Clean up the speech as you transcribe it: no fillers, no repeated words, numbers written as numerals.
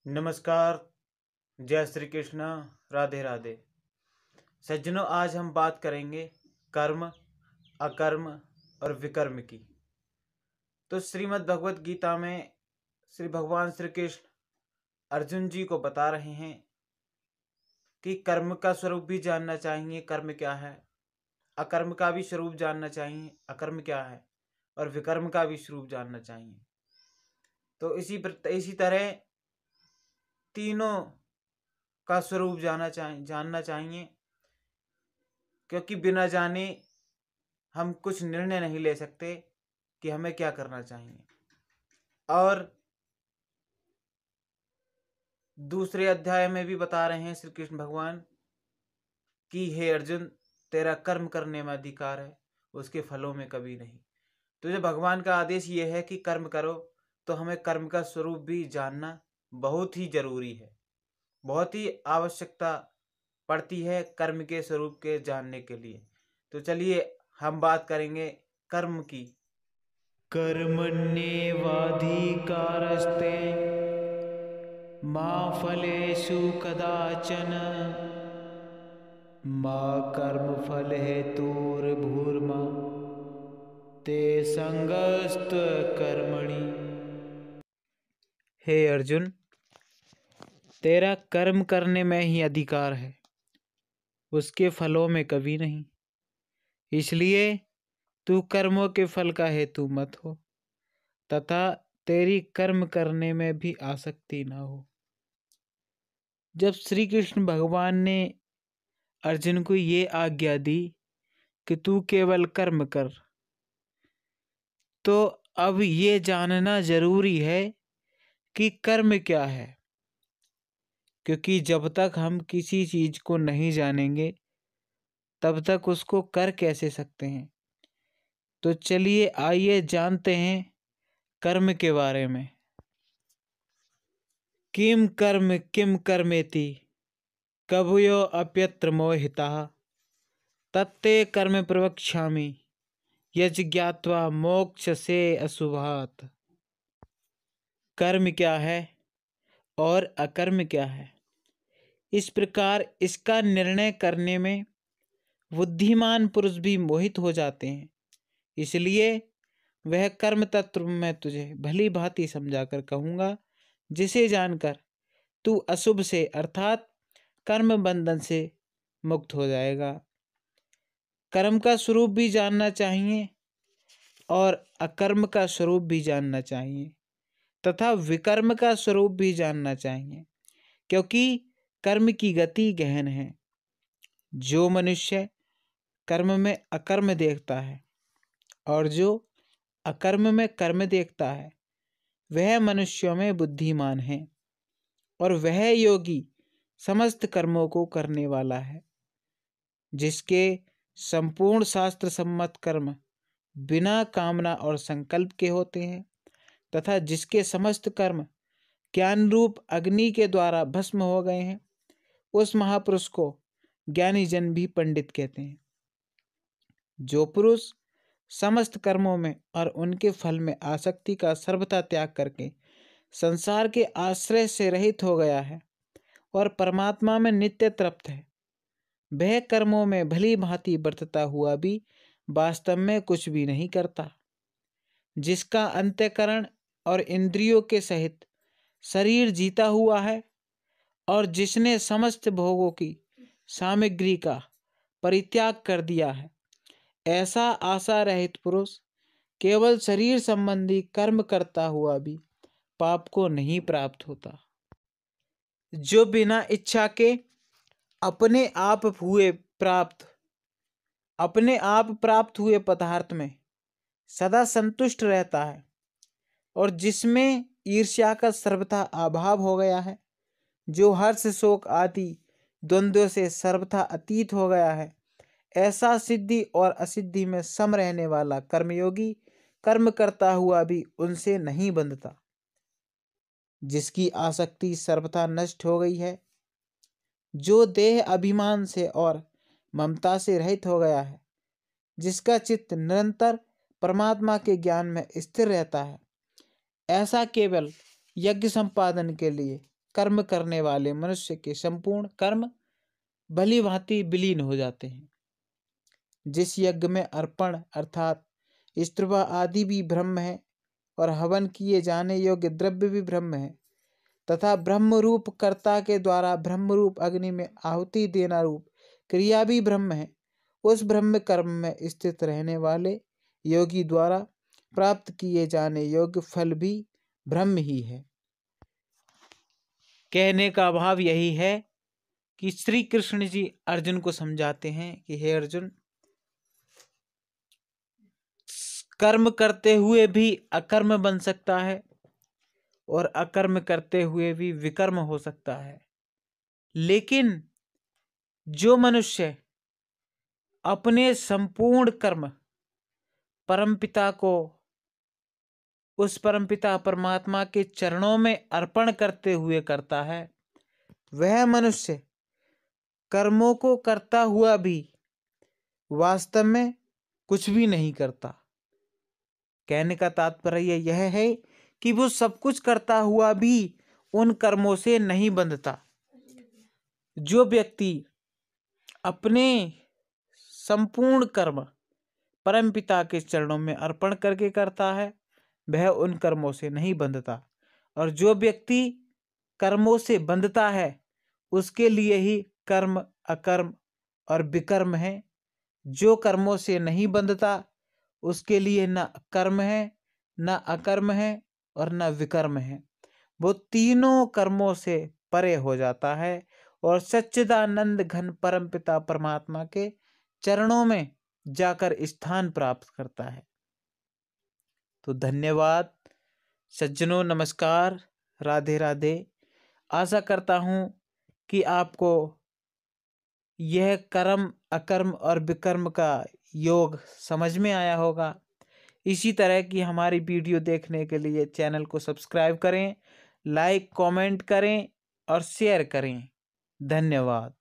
नमस्कार। जय श्री कृष्ण। राधे राधे। सज्जनों, आज हम बात करेंगे कर्म, अकर्म और विकर्म की। तो श्रीमद् भगवत गीता में श्री भगवान श्री कृष्ण अर्जुन जी को बता रहे हैं कि कर्म का स्वरूप भी जानना चाहिए, कर्म क्या है। अकर्म का भी स्वरूप जानना चाहिए, अकर्म क्या है। और विकर्म का भी स्वरूप जानना चाहिए। तो इसी तरह तीनों का स्वरूप जानना चाहिए, क्योंकि बिना जाने हम कुछ निर्णय नहीं ले सकते कि हमें क्या करना चाहिए। और दूसरे अध्याय में भी बता रहे हैं श्री कृष्ण भगवान कि हे अर्जुन, तेरा कर्म करने में अधिकार है, उसके फलों में कभी नहीं। तो जब भगवान का आदेश ये है कि कर्म करो, तो हमें कर्म का स्वरूप भी जानना बहुत ही जरूरी है। बहुत ही आवश्यकता पड़ती है कर्म के स्वरूप के जानने के लिए। तो चलिए हम बात करेंगे कर्म की। कर्मण्येवाधिकारस्ते मा फलेषु कदाचन मा कर्मफल हेतुर्भूर्मा ते संगस्त कर्मणि। हे अर्जुन, तेरा कर्म करने में ही अधिकार है, उसके फलों में कभी नहीं। इसलिए तू कर्मों के फल का हेतु मत हो, तथा तेरी कर्म करने में भी आसक्ति न हो। जब श्री कृष्ण भगवान ने अर्जुन को ये आज्ञा दी कि तू केवल कर्म कर, तो अब ये जानना जरूरी है कि कर्म क्या है। क्योंकि जब तक हम किसी चीज को नहीं जानेंगे, तब तक उसको कर कैसे सकते हैं। तो चलिए आइए जानते हैं कर्म के बारे में। किम कर्मेति कवयो अप्यत्र मोहिताः तत्ते कर्म प्रवक्ष्यामि यज् ज्ञात्वा मोक्ष से अशुभात्। कर्म क्या है और अकर्म क्या है, इस प्रकार इसका निर्णय करने में बुद्धिमान पुरुष भी मोहित हो जाते हैं। इसलिए वह कर्म तत्व मैं तुझे भली भांति समझाकर कहूँगा, जिसे जानकर तू अशुभ से अर्थात कर्म बंधन से मुक्त हो जाएगा। कर्म का स्वरूप भी जानना चाहिए और अकर्म का स्वरूप भी जानना चाहिए, तथा विकर्म का स्वरूप भी जानना चाहिए, क्योंकि कर्म की गति गहन है। जो मनुष्य कर्म में अकर्म देखता है और जो अकर्म में कर्म देखता है, वह मनुष्यों में बुद्धिमान है, और वह योगी समस्त कर्मों को करने वाला है। जिसके संपूर्ण शास्त्र सम्मत कर्म बिना कामना और संकल्प के होते हैं, तथा जिसके समस्त कर्म ज्ञान रूप अग्नि के द्वारा भस्म हो गए हैं, उस महापुरुष को ज्ञानी जन भी पंडित कहते हैं। जो पुरुष समस्त कर्मों में और उनके फल में आसक्ति का सर्वथा त्याग करके संसार के आश्रय से रहित हो गया है और परमात्मा में नित्य तृप्त है, वह कर्मों में भली भांति बरतता हुआ भी वास्तव में कुछ भी नहीं करता। जिसका अंतःकरण और इंद्रियों के सहित शरीर जीता हुआ है और जिसने समस्त भोगों की सामग्री का परित्याग कर दिया है, ऐसा आशा रहित पुरुष केवल शरीर संबंधी कर्म करता हुआ भी पाप को नहीं प्राप्त होता। जो बिना इच्छा के अपने आप प्राप्त हुए पदार्थ में सदा संतुष्ट रहता है, और जिसमें ईर्ष्या का सर्वथा अभाव हो गया है, जो हर्ष शोक आदि द्वंद्व से सर्वथा अतीत हो गया है, ऐसा सिद्धि और असिद्धि में सम रहने वाला कर्मयोगी कर्म करता हुआ भी उनसे नहीं बंधता। जिसकी आसक्ति सर्वथा नष्ट हो गई है, जो देह अभिमान से और ममता से रहित हो गया है, जिसका चित्त निरंतर परमात्मा के ज्ञान में स्थिर रहता है, ऐसा केवल यज्ञ संपादन के लिए कर्म करने वाले मनुष्य के संपूर्ण कर्म भली भांति विलीन हो जाते हैं। जिस यज्ञ में अर्पण अर्थात स्तुवा आदि भी ब्रह्म है और हवन किए जाने योग्य द्रव्य भी ब्रह्म है तथा ब्रह्म रूप कर्ता के द्वारा ब्रह्म रूप अग्नि में आहुति देना रूप क्रिया भी ब्रह्म है, उस ब्रह्म कर्म में स्थित रहने वाले योगी द्वारा प्राप्त किए जाने योग्य फल भी ब्रह्म ही है। कहने का भाव यही है कि श्री कृष्ण जी अर्जुन को समझाते हैं कि हे अर्जुन, कर्म करते हुए भी अकर्म बन सकता है और अकर्म करते हुए भी विकर्म हो सकता है, लेकिन जो मनुष्य अपने संपूर्ण कर्म परमपिता को, उस परमपिता परमात्मा के चरणों में अर्पण करते हुए करता है, वह मनुष्य कर्मों को करता हुआ भी वास्तव में कुछ भी नहीं करता। कहने का तात्पर्य यह है कि वो सब कुछ करता हुआ भी उन कर्मों से नहीं बंधता। जो व्यक्ति अपने संपूर्ण कर्म परमपिता के चरणों में अर्पण करके करता है, वह उन कर्मों से नहीं बंधता, और जो व्यक्ति कर्मों से बंधता है उसके लिए ही कर्म, अकर्म और विकर्म है। जो कर्मों से नहीं बंधता उसके लिए न कर्म है, न अकर्म है और न विकर्म है। वो तीनों कर्मों से परे हो जाता है और सच्चिदानंद घन परमपिता परमात्मा के चरणों में जाकर स्थान प्राप्त करता है। तो धन्यवाद सज्जनों, नमस्कार, राधे राधे। आशा करता हूँ कि आपको यह कर्म, अकर्म और विकर्म का योग समझ में आया होगा। इसी तरह की हमारी वीडियो देखने के लिए चैनल को सब्सक्राइब करें, लाइक, कमेंट करें और शेयर करें। धन्यवाद।